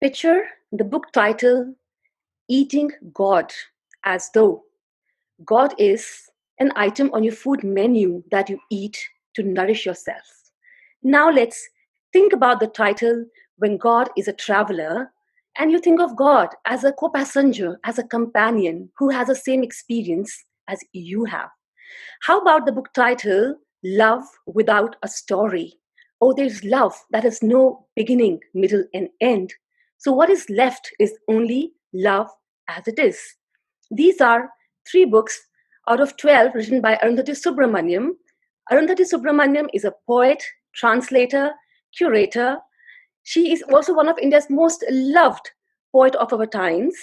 Picture the book title Eating God, as though God is an item on your food menu that you eat to nourish yourself. Now let's think about the title When God is a Traveler, and you think of God as a co passenger, as a companion who has the same experience as you have. How about the book title Love Without a Story? Oh, there's love that has no beginning, middle, and end. So what is left is only love as it is. These are three books out of 12 written by Arundhathi Subramaniam. Arundhathi Subramaniam is a poet, translator, curator. She is also one of India's most loved poet of our times.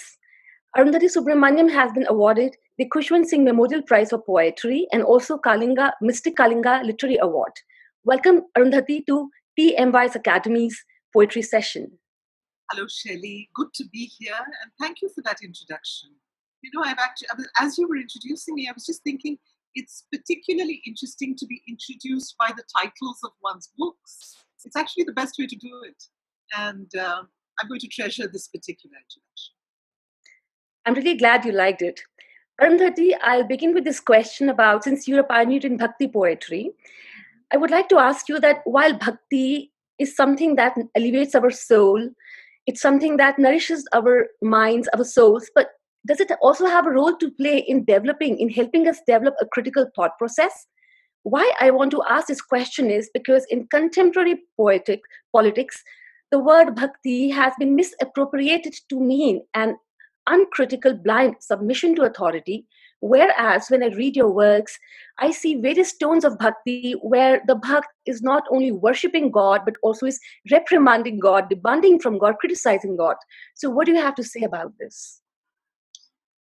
Arundhati Subramaniam has been awarded the Khushwant Singh Memorial Prize for Poetry and also Kalinga, Mystic Kalinga Literary Award. Welcome, Arundhati, to TMY's Academy's poetry session. Hello, Shelly. Good to be here, and thank you for that introduction. You know, as you were introducing me, I was just thinking it's particularly interesting to be introduced by the titles of one's books. It's actually the best way to do it, and I'm going to treasure this particular introduction. I'm really glad you liked it. Arundhati, I'll begin with this question about, since you're a pioneer in Bhakti poetry, I would like to ask you that while Bhakti is something that elevates our soul, it's something that nourishes our minds, our souls, but does it also have a role to play in developing, in helping us develop a critical thought process? Why I want to ask this question is because in contemporary politics, the word bhakti has been misappropriated to mean an uncritical blind submission to authority. Whereas when I read your works, I see various tones of bhakti where the bhakt is not only worshipping God, but also is reprimanding God, demanding from God, criticizing God. So, what do you have to say about this?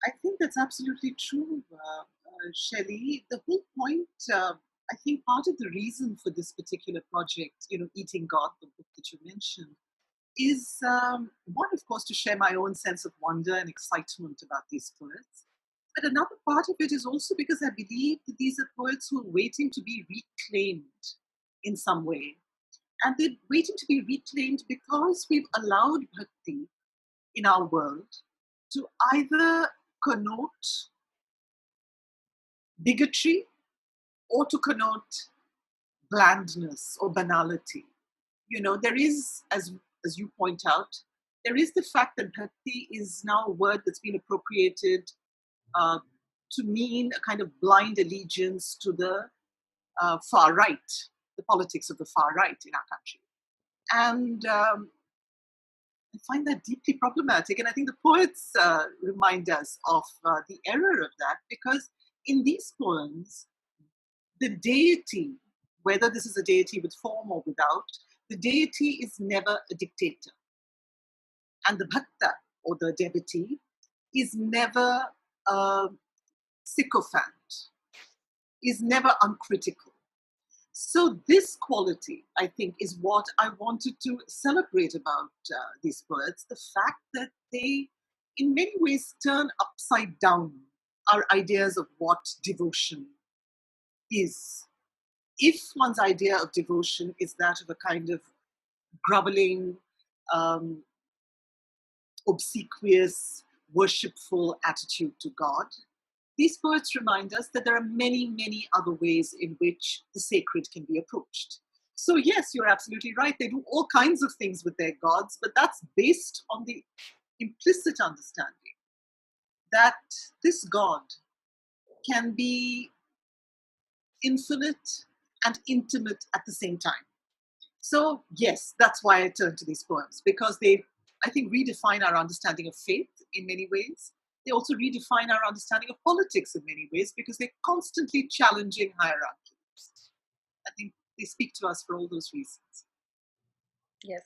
I think that's absolutely true, Shelley. The whole point, I think part of the reason for this particular project, Eating God, the book that you mentioned, is one, of course, to share my own sense of wonder and excitement about these poets. But another part of it is also because I believe that these are poets who are waiting to be reclaimed in some way. And they're waiting to be reclaimed because we've allowed bhakti in our world to either connote bigotry or to connote blandness or banality. There is, as you point out, there is the fact that bhakti is now a word that's been appropriated to mean a kind of blind allegiance to the far right, the politics of the far right in our country. And I find that deeply problematic. And I think the poets remind us of the error of that, because in these poems, the deity, whether this is a deity with form or without, the deity is never a dictator. And the bhakta, or the devotee, is never a sycophant, is never uncritical. So this quality, I think, is what I wanted to celebrate about these poets, the fact that they, in many ways, turn upside down our ideas of what devotion is. If one's idea of devotion is that of a kind of groveling, obsequious, worshipful attitude to God, these poets remind us that there are many, many other ways in which the sacred can be approached. So yes, you're absolutely right. They do all kinds of things with their gods, but that's based on the implicit understanding that this God can be infinite and intimate at the same time. So yes, that's why I turn to these poems, because they, I think, redefine our understanding of faith in many ways. They also redefine our understanding of politics in many ways, because they're constantly challenging hierarchies. I think they speak to us for all those reasons. Yes.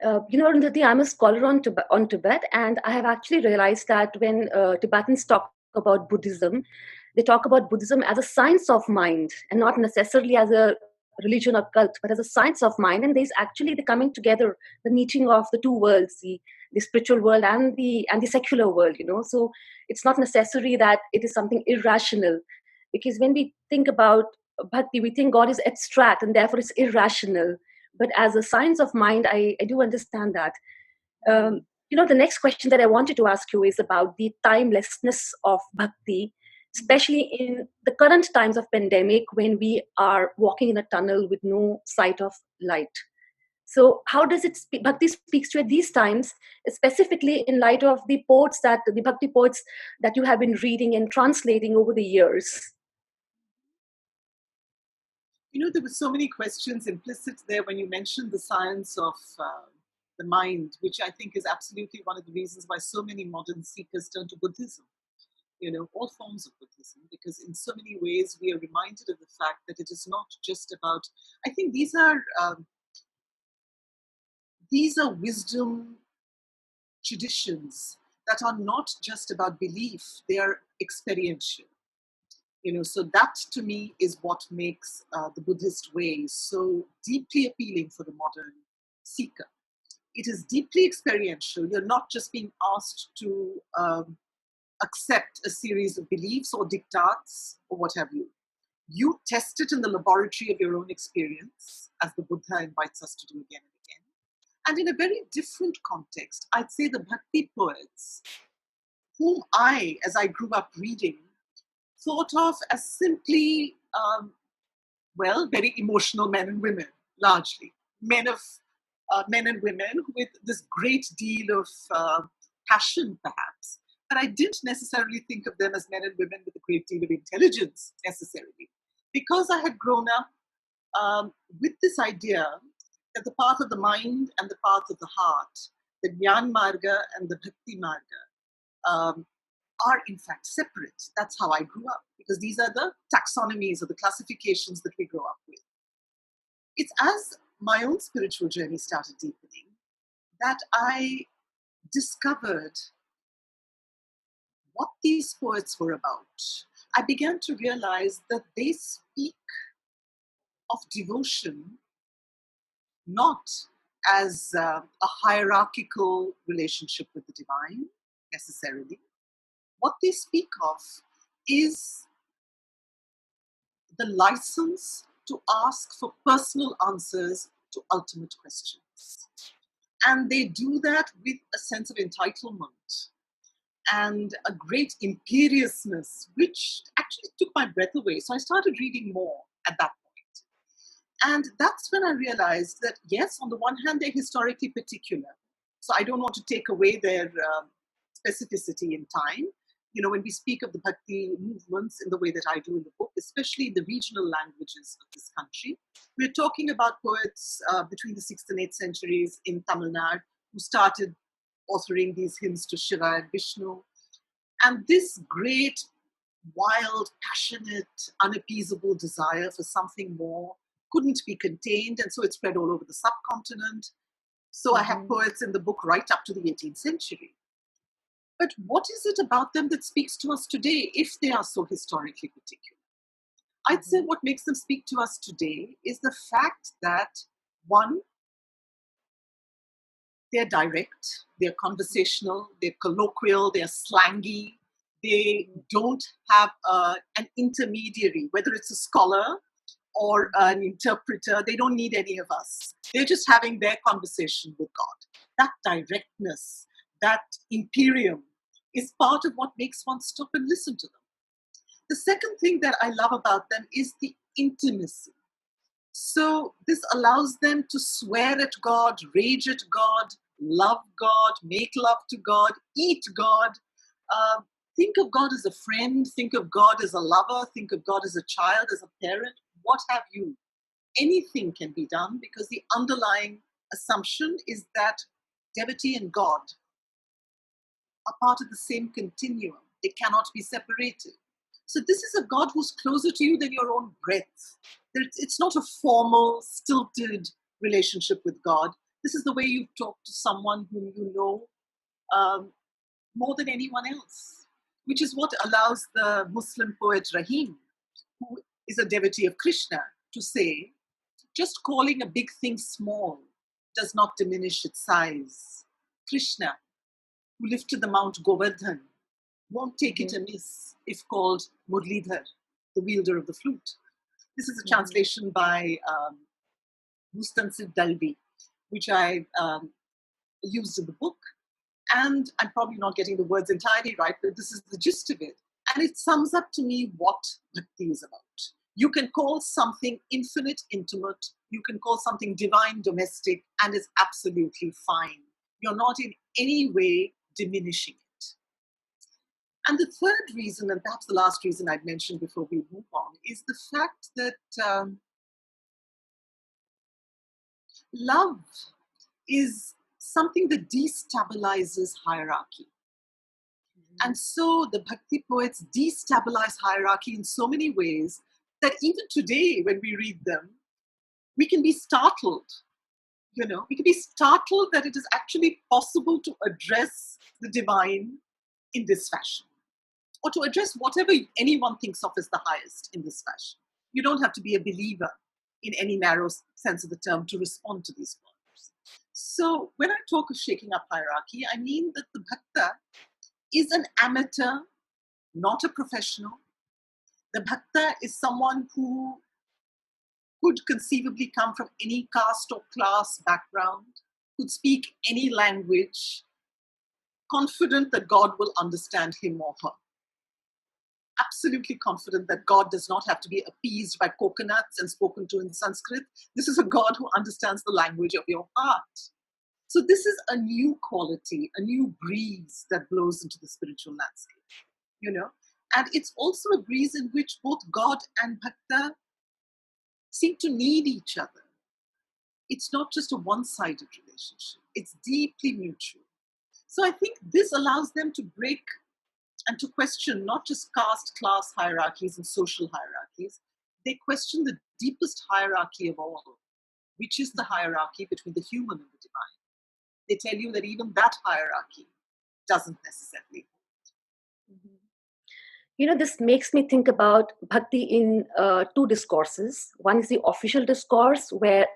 Arundhati, I'm a scholar on Tibet, and I have actually realized that when Tibetans talk about Buddhism, they talk about Buddhism as a science of mind and not necessarily as a religion or cult, but as a science of mind. And there's actually the coming together, the meeting of the two worlds, the spiritual world and the secular world. So it's not necessary that it is something irrational, because when we think about bhakti, we think God is abstract and therefore it's irrational. But as a science of mind, I do understand that. The next question that I wanted to ask you is about the timelessness of bhakti, especially in the current times of pandemic when we are walking in a tunnel with no sight of light. So how does bhakti speaks to you at these times, specifically in light of the bhakti poets that you have been reading and translating over the years? There were so many questions implicit there when you mentioned the science of the mind, which I think is absolutely one of the reasons why so many modern seekers turn to Buddhism, all forms of Buddhism, because in so many ways we are reminded of the fact that it is not just about, I think these are wisdom traditions that are not just about belief, they are experiential. So that to me is what makes the Buddhist way so deeply appealing for the modern seeker. It is deeply experiential. You're not just being asked to accept a series of beliefs or diktats or what have you. You test it in the laboratory of your own experience, as the Buddha invites us to do again and again. And in a very different context, I'd say the Bhakti poets, whom as I grew up reading, thought of as simply, very emotional men and women, largely. Men and women with this great deal of passion, perhaps. But I didn't necessarily think of them as men and women with a great deal of intelligence, necessarily. Because I had grown up with this idea that the path of the mind and the path of the heart, the Jnana Marga and the Bhakti Marga, are in fact separate. That's how I grew up, because these are the taxonomies or the classifications that we grow up with. It's as my own spiritual journey started deepening that I discovered what these poets were about. I began to realize that they speak of devotion not as a hierarchical relationship with the divine, necessarily. What they speak of is the license to ask for personal answers to ultimate questions. And they do that with a sense of entitlement and a great imperiousness, which actually took my breath away. So I started reading more at that point. And that's when I realized that, yes, on the one hand, they're historically particular. So I don't want to take away their specificity in time. When we speak of the Bhakti movements in the way that I do in the book, especially in the regional languages of this country, we're talking about poets between the 6th and 8th centuries in Tamil Nadu who started authoring these hymns to Shiva and Vishnu. And this great, wild, passionate, unappeasable desire for something more couldn't be contained, and so it spread all over the subcontinent. So I have poets in the book right up to the 18th century. But what is it about them that speaks to us today if they are so historically particular? I'd say what makes them speak to us today is the fact that, one, they're direct, they're conversational, they're colloquial, they're slangy, they don't have an intermediary, whether it's a scholar or an interpreter. They don't need any of us. They're just having their conversation with God. That directness, that imperium is part of what makes one stop and listen to them. The second thing that I love about them is the intimacy. So this allows them to swear at God, rage at God, love God, make love to God, eat God. Think of God as a friend, think of God as a lover, think of God as a child, as a parent, what have you. Anything can be done because the underlying assumption is that devotee and God are part of the same continuum. They cannot be separated. So this is a God who's closer to you than your own breath. It's not a formal, stilted relationship with God. This is the way you talk to someone whom you know more than anyone else, which is what allows the Muslim poet Rahim, who is a devotee of Krishna, to say, just calling a big thing small does not diminish its size. Krishna, who lifted the Mount Govardhan, won't take it amiss if called Murlidhar, the wielder of the flute. This is a translation by Mustansif Dalvi, which I used in the book. And I'm probably not getting the words entirely right, but this is the gist of it. And it sums up to me what bhakti is about. You can call something infinite, intimate. You can call something divine, domestic, and it's absolutely fine. You're not in any way diminishing it. And the third reason, and perhaps the last reason I'd mentioned before we move on, is the fact that love is something that destabilizes hierarchy. And so the bhakti poets destabilize hierarchy in so many ways that even today, when we read them, we can be startled. We can be startled that it is actually possible to address the divine in this fashion, or to address whatever anyone thinks of as the highest in this fashion. You don't have to be a believer in any narrow sense of the term to respond to these poems. So when I talk of shaking up hierarchy, I mean that the bhakta is an amateur, not a professional. The bhakta is someone who could conceivably come from any caste or class background, could speak any language, confident that God will understand him or her. Absolutely confident that God does not have to be appeased by coconuts and spoken to in Sanskrit. This is a God who understands the language of your heart. So this is a new quality, a new breeze that blows into the spiritual landscape, And it's also a breeze in which both God and bhakta seem to need each other. It's not just a one-sided relationship. It's deeply mutual. So I think this allows them to break and to question not just caste, class hierarchies and social hierarchies. They question the deepest hierarchy of all, which is the hierarchy between the human and the divine. They tell you that even that hierarchy doesn't necessarily. This makes me think about bhakti in two discourses. One is the official discourse, where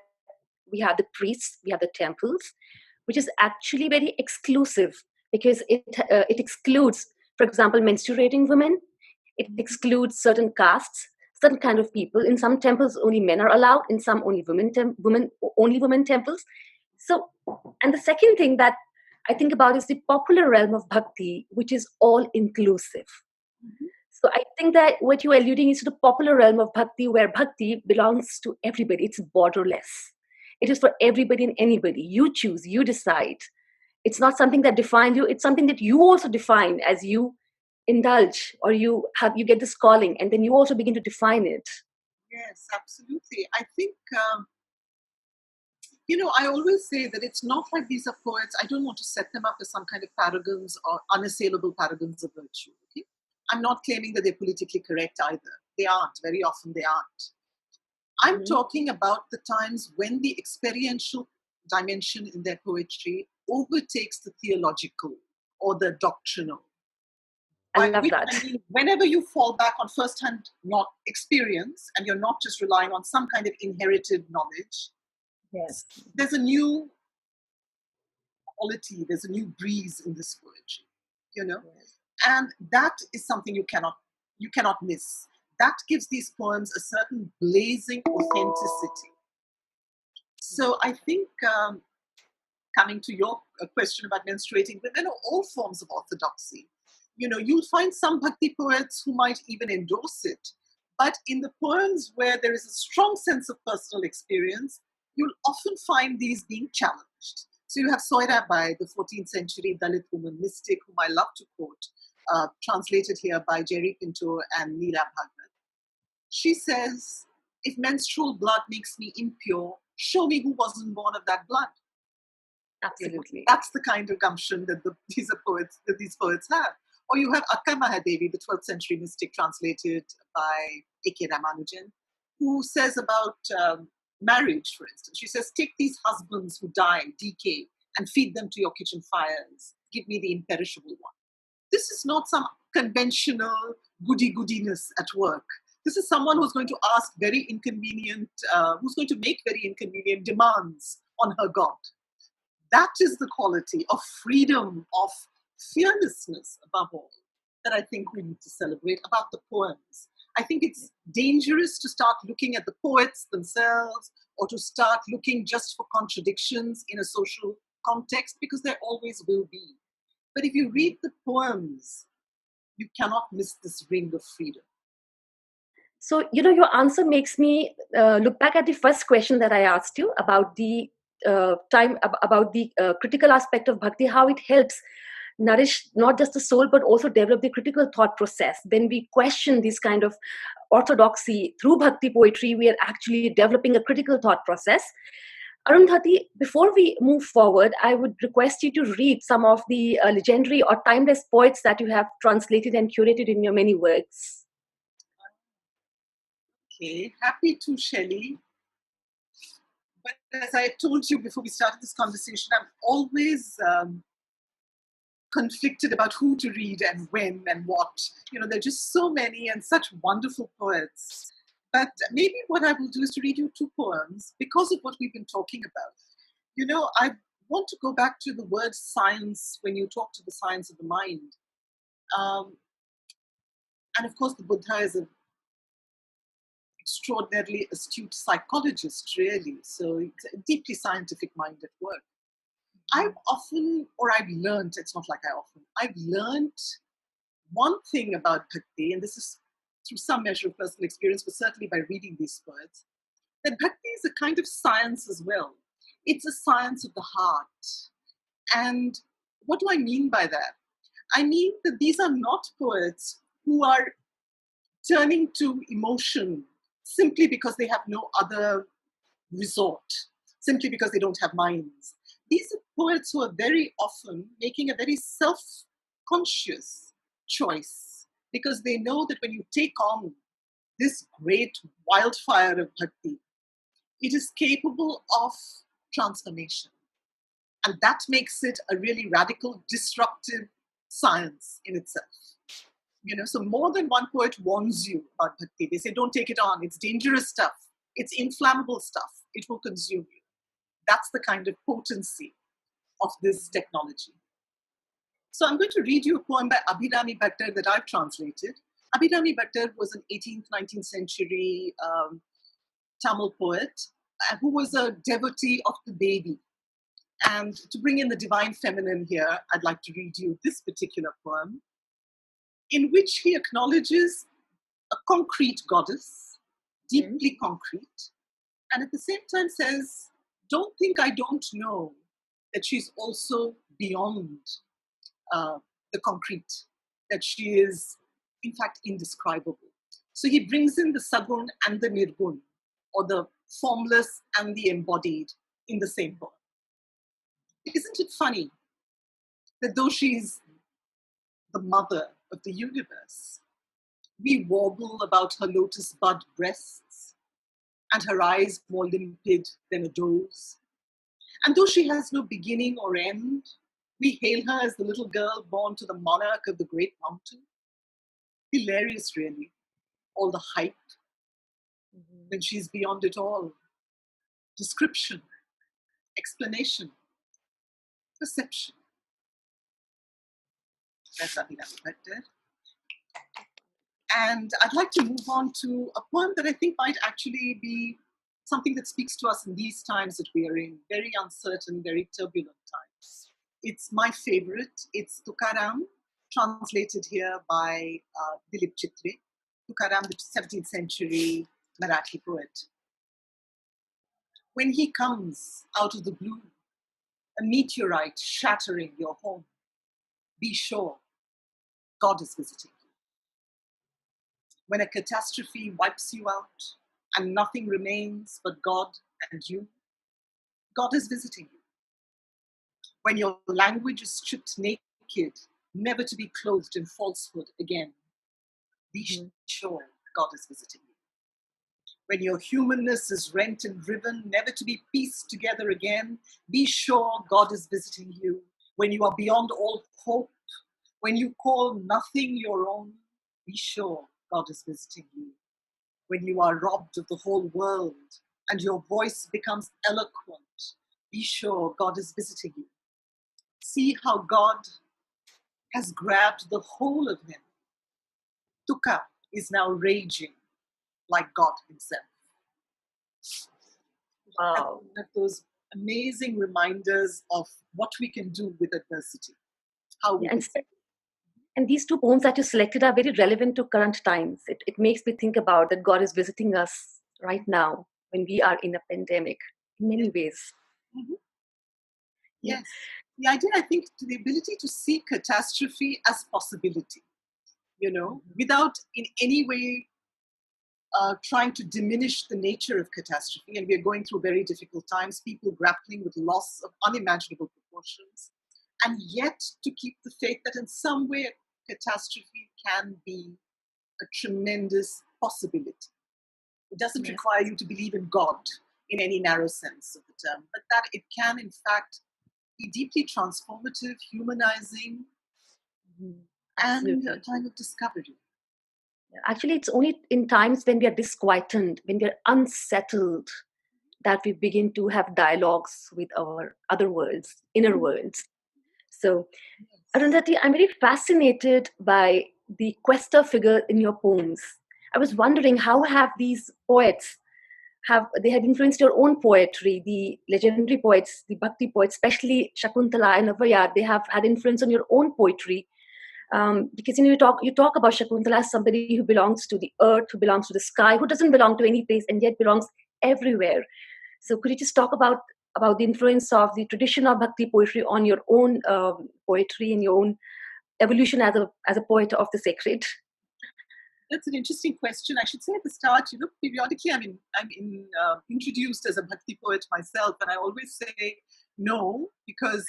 we have the priests, we have the temples, which is actually very exclusive because it excludes, for example, menstruating women. It excludes certain castes, certain kind of people. In some temples, only men are allowed. In some, only only women temples. So, and the second thing that I think about is the popular realm of bhakti, which is all inclusive. So I think that what you're alluding is to the popular realm of bhakti, where bhakti belongs to everybody. It's borderless. It is for everybody and anybody. You choose, you decide. It's not something that defines you. It's something that you also define as you indulge, or you get this calling, and then you also begin to define it. Yes, absolutely. I think, I always say that it's not like these are poets. I don't want to set them up as some kind of paragons or unassailable paragons of virtue. Okay? I'm not claiming that they're politically correct either. They aren't. Very often they aren't. I'm talking about the times when the experiential dimension in their poetry overtakes the theological or the doctrinal. I love that. I mean, whenever you fall back on first-hand experience and you're not just relying on some kind of inherited knowledge, yes, there's a new quality, there's a new breeze in this poetry, yes. And that is something you cannot miss. That gives these poems a certain blazing authenticity. So I think, coming to your question about menstruating women, or all forms of orthodoxy, you'll find some bhakti poets who might even endorse it. But in the poems where there is a strong sense of personal experience, you'll often find these being challenged. So you have Soirabai, the 14th century Dalit woman mystic, whom I love to quote, translated here by Jerry Pinto and Meera Bhagwat. She says, if menstrual blood makes me impure, show me who wasn't born of that blood. Absolutely. That's the kind of gumption that these poets have. Or you have Akka Mahadevi, the 12th century mystic translated by A.K. Ramanujan, who says about marriage, for instance. She says, take these husbands who die, decay, and feed them to your kitchen fires. Give me the imperishable one. This is not some conventional goody-goodiness at work. This is someone who's going to ask who's going to make very inconvenient demands on her God. That is the quality of freedom, of fearlessness, above all, that I think we need to celebrate about the poems. I think it's dangerous to start looking at the poets themselves, or to start looking just for contradictions in a social context, because there always will be. But if you read the poems, you cannot miss this ring of freedom. So, your answer makes me look back at the first question that I asked you about the about the critical aspect of bhakti, how it helps nourish not just the soul but also develop the critical thought process. When we question this kind of orthodoxy through bhakti poetry, we are actually developing a critical thought process. Arundhati, before we move forward, I would request you to read some of the legendary or timeless poets that you have translated and curated in your many works. Okay, happy to, Shelly. But as I told you before we started this conversation, I'm always conflicted about who to read and when and what. There are just so many and such wonderful poets. But maybe what I will do is to read you two poems because of what we've been talking about. I want to go back to the word science when you talk to the science of the mind. And of course, the Buddha is an extraordinarily astute psychologist, really. So it's a deeply scientific mind at work. I've learned, it's not like I've learned one thing about bhakti, and this is through some measure of personal experience, but certainly by reading these words, that bhakti is a kind of science as well. It's a science of the heart. And what do I mean by that? I mean that these are not poets who are turning to emotion simply because they have no other resort, simply because they don't have minds. These are poets who are very often making a very self-conscious choice because they know that when you take on this great wildfire of bhakti, it is capable of transformation. And that makes it a really radical, disruptive science in itself. So more than one poet warns you about bhakti. They say, don't take it on. It's dangerous stuff. It's inflammable stuff. It will consume you. That's the kind of potency of this technology. So I'm going to read you a poem by Abhirami Bhattar that I've translated. Abhirami Bhattar was an 18th, 19th century Tamil poet who was a devotee of the baby. And to bring in the divine feminine here, I'd like to read you this particular poem, in which he acknowledges a concrete goddess, deeply concrete, and at the same time says, don't think I don't know that she's also beyond the concrete, that she is, in fact, indescribable. So he brings in the sagun and the nirgun, or the formless and the embodied, in the same poem. Isn't it funny that though she's the mother of the universe, we warble about her lotus bud breasts and her eyes more limpid than a doe's? And though she has no beginning or end, we hail her as the little girl born to the monarch of the great mountain. Hilarious, really, all the hype, when she's beyond it all. Description, explanation, perception. That's Abhirami Bhattar. And I'd like to move on to a poem that I think might actually be something that speaks to us in these times that we are in, very uncertain, very turbulent times. It's my favorite. It's Tukaram, translated here by Dilip Chitre. Tukaram, the 17th century Marathi poet. When he comes out of the blue, a meteorite shattering your home, be sure God is visiting you. When a catastrophe wipes you out and nothing remains but God and you, God is visiting you. When your language is stripped naked, never to be clothed in falsehood again, be sure God is visiting you. When your humanness is rent and riven, never to be pieced together again, be sure God is visiting you. When you are beyond all hope, when you call nothing your own, be sure God is visiting you. When you are robbed of the whole world and your voice becomes eloquent, be sure God is visiting you. See how God has grabbed the whole of him. Tukka is now raging like God himself. Wow. One of those amazing reminders of what we can do with adversity, how we Yeah, can. and these two poems that you selected are very relevant to current times. It makes me think about that God is visiting us right now when we are in a pandemic in many Yes. ways. Mhm. Yeah. Yes. The idea, I think, to the ability to see catastrophe as possibility, without in any way trying to diminish the nature of catastrophe. And we are going through very difficult times, people grappling with loss of unimaginable proportions, and yet to keep the faith that in some way catastrophe can be a tremendous possibility. It doesn't Yes. require you to believe in God in any narrow sense of the term, but that it can, in fact, be deeply transformative, humanizing, Mhm. and a Absolutely. time of discovery. Actually, it's only in times when we are disquieted, when we are unsettled, that we begin to have dialogues with our other worlds, inner worlds. So, Yes. Arundhati, I'm very fascinated by the quester figure in your poems. I was wondering how have these poets they have influenced your own poetry, the legendary poets, the Bhakti poets, especially Shakuntala and Avaya. They have had influence on your own poetry. Because you talk about Shakuntala as somebody who belongs to the earth, who belongs to the sky, who doesn't belong to any place and yet belongs everywhere. So could you just talk about the influence of the tradition of Bhakti poetry on your own poetry and your own evolution as a poet of the sacred? That's an interesting question. I should say at the start, periodically introduced as a bhakti poet myself, and I always say no because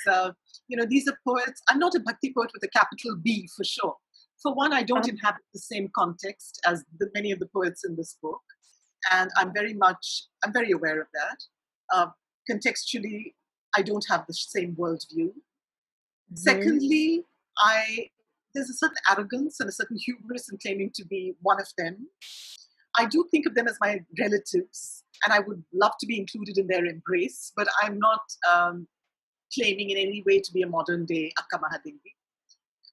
these are poets. I'm not a bhakti poet with a capital B for sure. For one, I don't inhabit the same context as many of the poets in this book, and I'm very aware of that. Uh, Contextually, I don't have the same worldview. Mhm. Secondly, there's a certain arrogance and a certain hubris in claiming to be one of them. I do think of them as my relatives, and I would love to be included in their embrace, but I'm not claiming in any way to be a modern day Akka Mahadevi.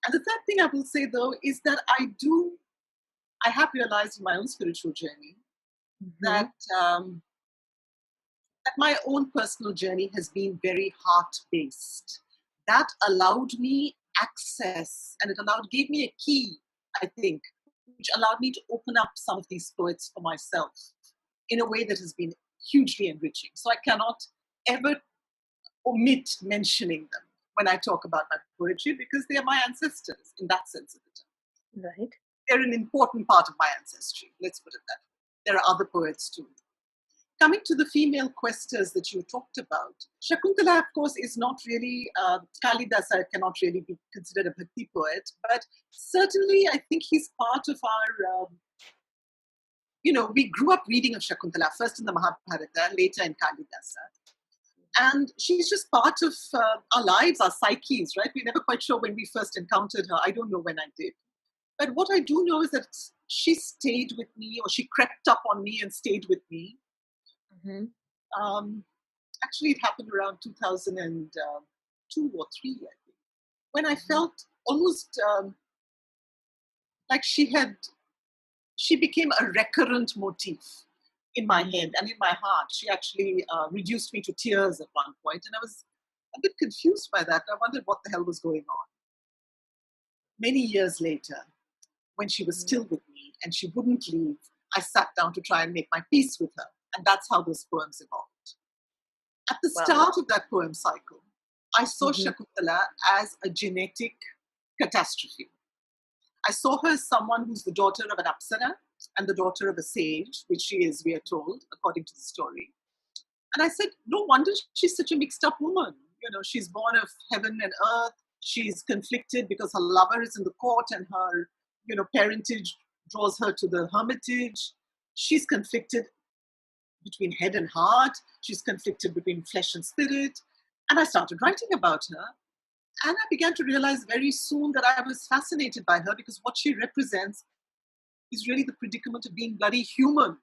And the third thing I will say, though, is that I have realized in my own spiritual journey that Mhm. that my own personal journey has been very heart based. That allowed me access and gave me a key, I think, which allowed me to open up some of these poets for myself in a way that has been hugely enriching. So I cannot ever omit mentioning them when I talk about my poetry because they are my ancestors in that sense of the term. Right. They're an important part of my ancestry, let's put it that way. There are other poets too. Coming to the female questers that you talked about, Shakuntala, of course, is not really, Kalidasa cannot really be considered a bhakti poet, but certainly I think he's part of our, we grew up reading of Shakuntala, first in the Mahabharata, later in Kalidasa. And she's just part of our lives, our psyches, right? We're never quite sure when we first encountered her. I don't know when I did. But what I do know is that she stayed with me, or she crept up on me and stayed with me. Mhm. Um, Actually, it happened around 2002 or 3, I think, when I felt almost like she became a recurrent motif in my head and in my heart. She actually reduced me to tears at one point, and I was a bit confused by that. I wondered what the hell was going on. Many years later, when she was still with me and she wouldn't leave, I sat down to try and make my peace with her, and that's how those poems evolved. At the Wow. start of that poem cycle, I saw Mhm. Shakuntala as a genetic catastrophe. I saw her as someone who's the daughter of an apsara and the daughter of a sage, which she is, we are told, according to the story. And I said, no wonder she's such a mixed up woman. She's born of heaven and earth. She's conflicted because her lover is in the court and her, parentage draws her to the hermitage. She's conflicted between head and heart. She's conflicted between flesh and spirit. And I started writing about her. And I began to realize very soon that I was fascinated by her because what she represents is really the predicament of being bloody human.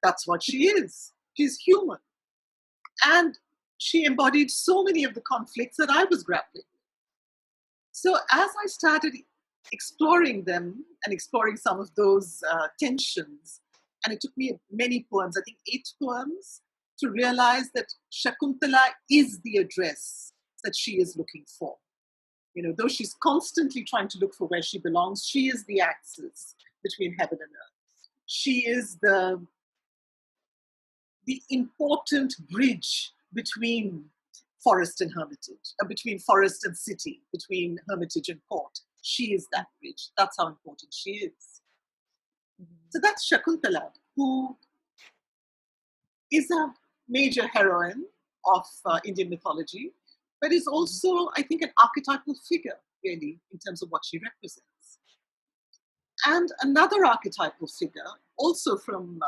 That's what she is. She's human. And she embodied so many of the conflicts that I was grappling with. So as I started exploring them and exploring some of those tensions, and it took me many poems, I think 8 poems, to realize that Shakuntala is the address that she is looking for. Though she's constantly trying to look for where she belongs, she is the axis between heaven and earth. She is the important bridge between forest and hermitage, between forest and city, between hermitage and court. She is that bridge. That's how important she is. So that's Shakuntala, who is a major heroine of Indian mythology, but is also, I think, an archetypal figure, really, in terms of what she represents. And another archetypal figure, also from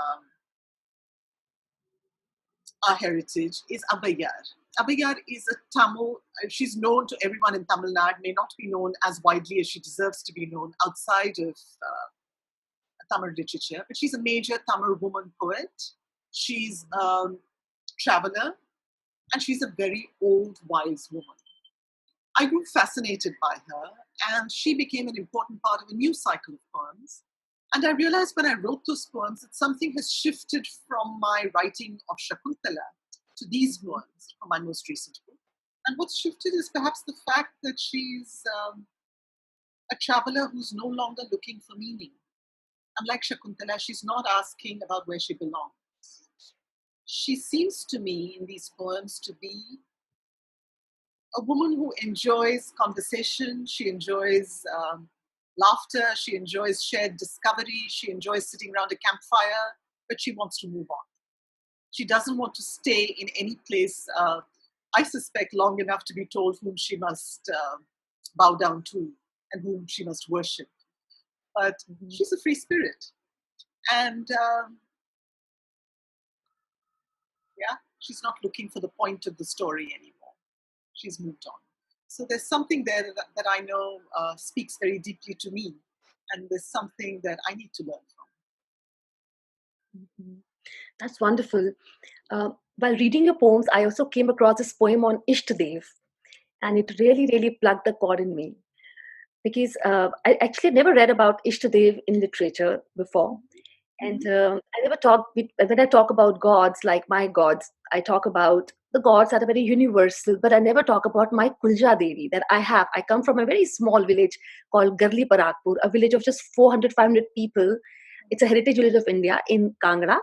our heritage, is Abbayar. Abbayar is a Tamil, she's known to everyone in Tamil Nadu, may not be known as widely as she deserves to be known outside of Tamil literature, but she's a major Tamil woman poet. She's a traveler, and she's a very old, wise woman. I grew fascinated by her, and she became an important part of a new cycle of poems. And I realized when I wrote those poems that something has shifted from my writing of Shakuntala to these poems from my most recent book. And what's shifted is perhaps the fact that she's a traveler who's no longer looking for meaning. Unlike Shakuntala, she's not asking about where she belongs. She seems to me in these poems to be a woman who enjoys conversation, she enjoys laughter, she enjoys shared discovery, she enjoys sitting around a campfire, but she wants to move on. She doesn't want to stay in any place, I suspect, long enough to be told whom she must bow down to and whom she must worship. But she's a free spirit. And she's not looking for the point of the story anymore. She's moved on. So there's something there that I know speaks very deeply to me, and there's something that I need to learn from. That's wonderful. While reading your poems, I also came across this poem on Ishtadev, and it really, really plugged the chord in me. Because I actually never read about Ishtadev in literature before. And I never talk, when I talk about gods, like my gods, I talk about the gods that are very universal, but I never talk about my Kulja Devi that I have. I come from a very small village called Garli Parakpur, a village of just 400, 500 people. It's a heritage village of India in Kangra.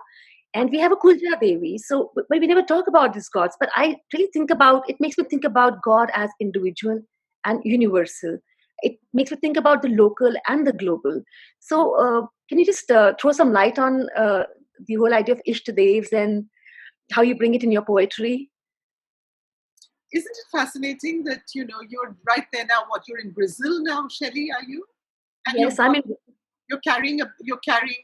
And we have a Kulja Devi. So but we never talk about these gods, but I really think about, it makes me think about God as individual and universal. It makes me think about the local and the global. So can you just throw some light on the whole idea of Ishtadevs and how you bring it in your poetry? Isn't it fascinating that, you're right there now? You're in Brazil now, Shelly, are you? And yes, I'm in. You're carrying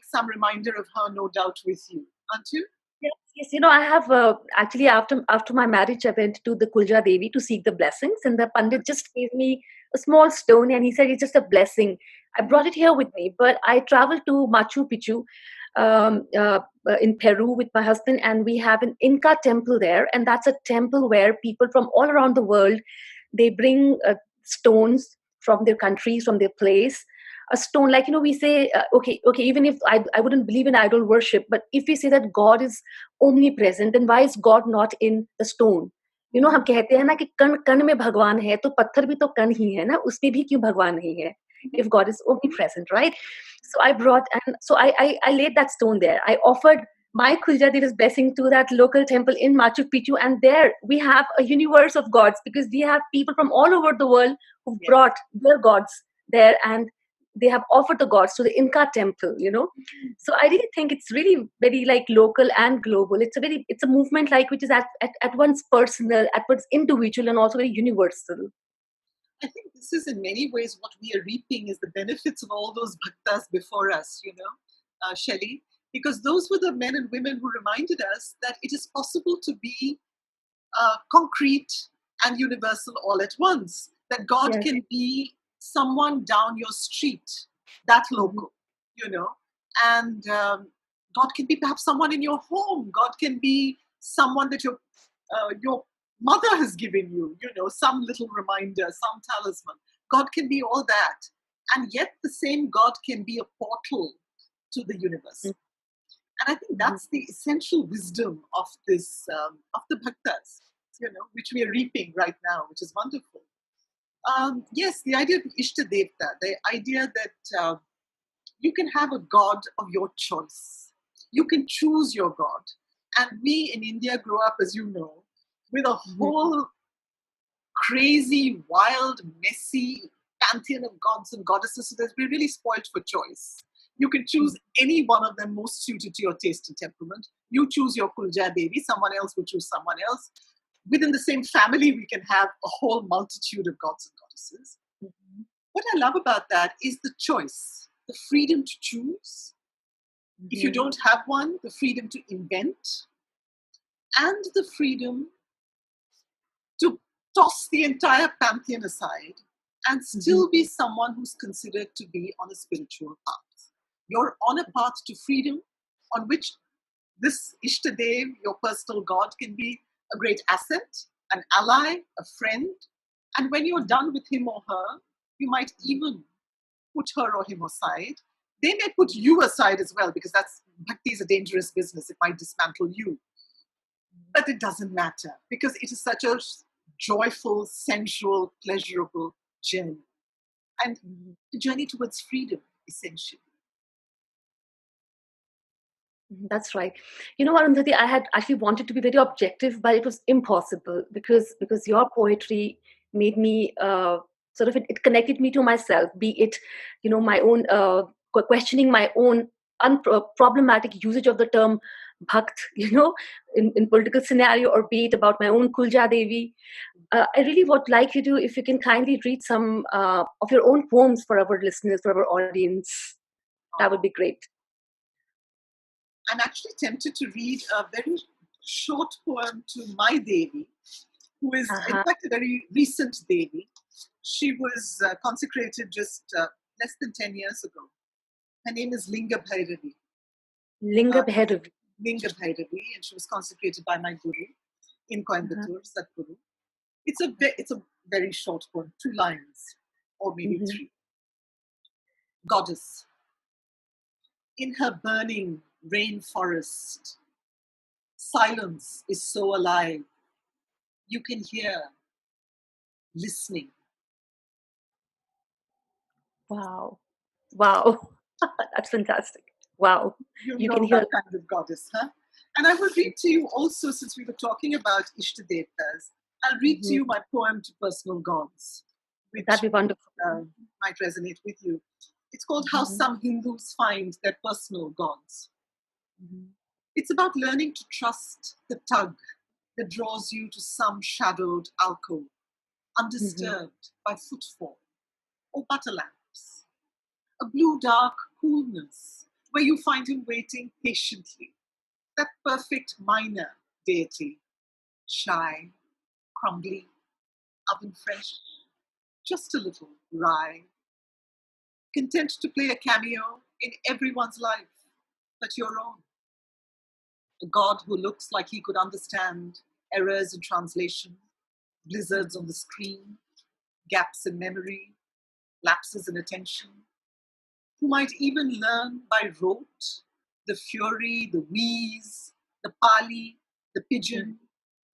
some reminder of her, no doubt, with you, aren't you? Yes. I have actually after my marriage, I went to the Kulja Devi to seek the blessings, and the Pandit just gave me a small stone, and he said it's just a blessing. I brought it here with me, but I traveled to Machu Picchu in Peru with my husband, and we have an Inca temple there, and that's a temple where people from all around the world, they bring stones from their countries, from their place. A stone, like we say, okay, even if I wouldn't believe in idol worship, but if we say that God is omnipresent, then why is God not in the stone? हम कहते हैं ना कि कण कण में भगवान है, तो पत्थर भी तो कण ही है ना, उसमें भी क्यों भगवान नहीं है? If God is omnipresent, right? So I brought, and so I laid that stone there. I offered my Kuljadira's blessing to that local temple in Machu Picchu, and there we have a universe of gods, because we have people from all over the world who've brought their gods there, and they have offered the gods to the Inca temple, So I really think it's really very like local and global. It's a movement like which is at once personal, at once individual, and also very universal. I think this is in many ways what we are reaping is the benefits of all those bhaktas before us, Shelly, because those were the men and women who reminded us that it is possible to be concrete and universal all at once, that God can be someone down your street, that local, and God can be perhaps someone in your home. God can be someone that your mother has given you, some little reminder, some talisman. God can be all that. And yet the same God can be a portal to the universe. And I think that's the essential wisdom of this, of the bhaktas, which we are reaping right now, which is wonderful. Yes, the idea of Ishtadevta, the idea that you can have a god of your choice. You can choose your god. And we in India grow up, as you know, with a whole crazy, wild, messy pantheon of gods and goddesses. So we're really spoiled for choice. You can choose any one of them most suited to your taste and temperament. You choose your Kulja Devi, someone else will choose someone else. Within the same family, we can have a whole multitude of gods and goddesses. What I love about that is the choice, the freedom to choose. If you don't have one, the freedom to invent, and the freedom to toss the entire pantheon aside and still be someone who's considered to be on a spiritual path. You're on a path to freedom on which this Ishtadev, your personal god, can be a great asset, an ally, a friend. And when you're done with him or her, you might even put her or him aside. They may put you aside as well, because bhakti is a dangerous business. It might dismantle you. But it doesn't matter, because it is such a joyful, sensual, pleasurable journey. And a journey towards freedom, essentially. That's right. Arundhati, I had actually wanted to be very objective, but it was impossible because your poetry made me it connected me to myself, be it my own questioning my own problematic usage of the term bhakt, in political scenario, or be it about my own Kulja Devi. I really would like you to, if you can kindly read some of your own poems for our listeners, for our audience. That would be great. I'm actually tempted to read a very short poem to my Devi, who is, in fact, a very recent Devi. She was consecrated just less than 10 years ago. Her name is Linga Bhairavi. Linga Bhairavi. Linga Bhairavi, and she was consecrated by my guru in Coimbatore, Sadhguru. It's a very short poem, 2 lines, or maybe 3. Goddess. In her burning rainforest, silence is so alive. You can hear, listening. Wow. That's fantastic. Wow. You can hear that kind of goddess, huh? And I will read to you also, since we were talking about Ishtadevtas, I'll read to you my poem to personal gods, which that'd be wonderful. Might resonate with you. It's called How Some Hindus Find Their Personal Gods. It's about learning to trust the tug that draws you to some shadowed alcove, undisturbed by footfall or butter lamps. A blue dark coolness where you find him waiting patiently. That perfect minor deity, shy, crumbly, oven fresh, just a little wry, content to play a cameo in everyone's life but your own. A god who looks like he could understand errors in translation, blizzards on the screen, gaps in memory, lapses in attention, who might even learn by rote the fury, the wheeze, the pali, the pigeon,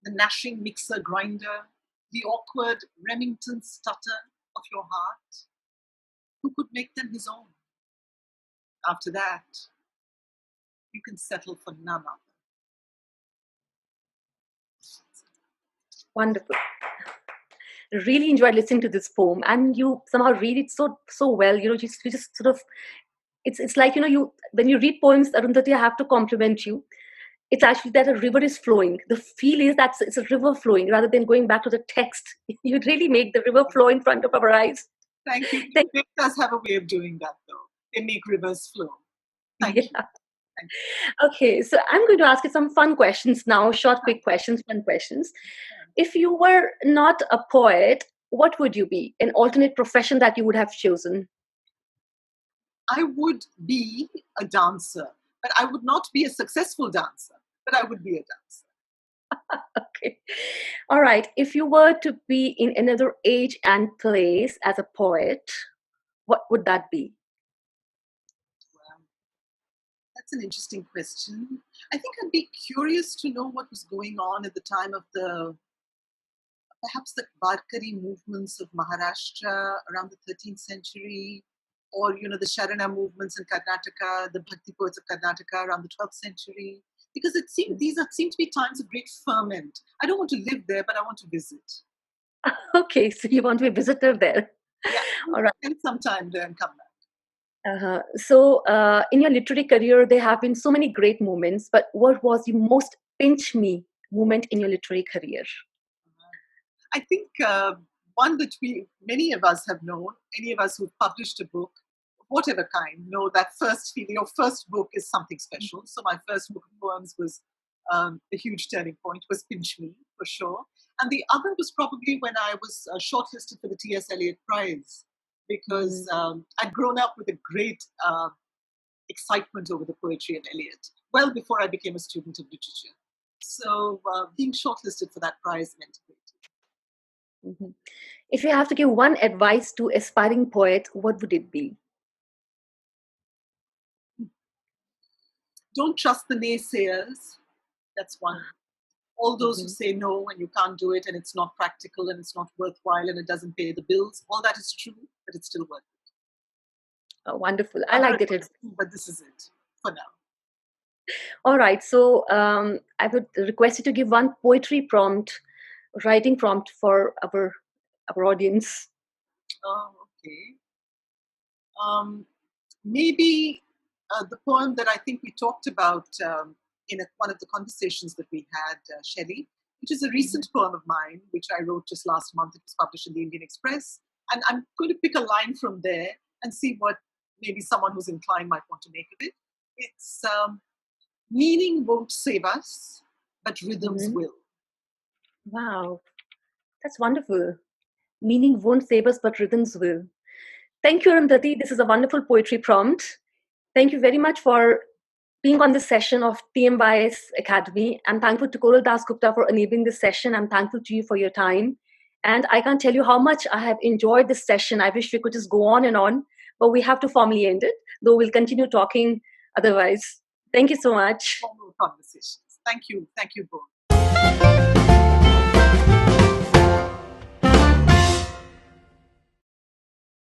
the gnashing mixer grinder, the awkward Remington stutter of your heart, who could make them his own. After that, you can settle for none other. Wonderful. Really enjoyed listening to this poem, and you somehow read it so well. You just sort of, it's like you when you read poems, Arundhati, I have to compliment you. It's actually that a river is flowing. The feel is that it's a river flowing rather than going back to the text. You really make the river flow in front of our eyes. Thank you. It does have a way of doing that, though. They make rivers flow. Thank you. Okay, so I'm going to ask you some fun questions now. Short, quick questions, fun questions. If you were not a poet, what would you be? An alternate profession that you would have chosen? I would be a dancer, but I would not be a successful dancer, but I would be a dancer. Okay. All right. If you were to be in another age and place as a poet, what would that be? Wow. That's an interesting question. I think I'd be curious to know what was going on at the time of perhaps the Varkari movements of Maharashtra around the 13th century, or the Sharana movements in Karnataka, the Bhakti poets of Karnataka around the 12th century, because these seem to be times of great ferment. I don't want to live there, but I want to visit. Okay, so you want to be a visitor there. Yeah, all right. Spend some time there and come back. So, in your literary career, there have been so many great moments, but what was the most pinch me moment in your literary career? I think one that many of us have known, any of us who've published a book, whatever kind, know that first feeling. Your first book is something special. So my first book of poems was a huge turning point, was Pinch Me, for sure. And the other was probably when I was shortlisted for the T.S. Eliot Prize, because I'd grown up with a great excitement over the poetry of Eliot, well before I became a student of literature. So being shortlisted for that prize meant a great deal. Mm-hmm. If you have to give one advice to aspiring poet, what would it be? Don't trust the naysayers. That's one. All those who say no and you can't do it and it's not practical and it's not worthwhile and it doesn't pay the bills, all that is true, but it's still worth it. Oh, wonderful. I like that. But this is it for now. All right. So I would request you to give one poetry prompt, writing prompt for our audience. Oh, okay. Maybe the poem that I think we talked about in one of the conversations that we had, Shelly, which is a recent poem of mine, which I wrote just last month. It was published in the Indian Express. And I'm going to pick a line from there and see what maybe someone who's inclined might want to make of it. It's meaning won't save us, but rhythms will. Wow, that's wonderful. Meaning won't save us, but rhythms will. Thank you, Arundhathi. This is a wonderful poetry prompt. Thank you very much for being on this session of TMYS Academy. I'm thankful to Koral Dasgupta for enabling this session. I'm thankful to you for your time. And I can't tell you how much I have enjoyed this session. I wish we could just go on, but we have to formally end it, though we'll continue talking otherwise. Thank you so much. Formal conversations. Thank you. Thank you both.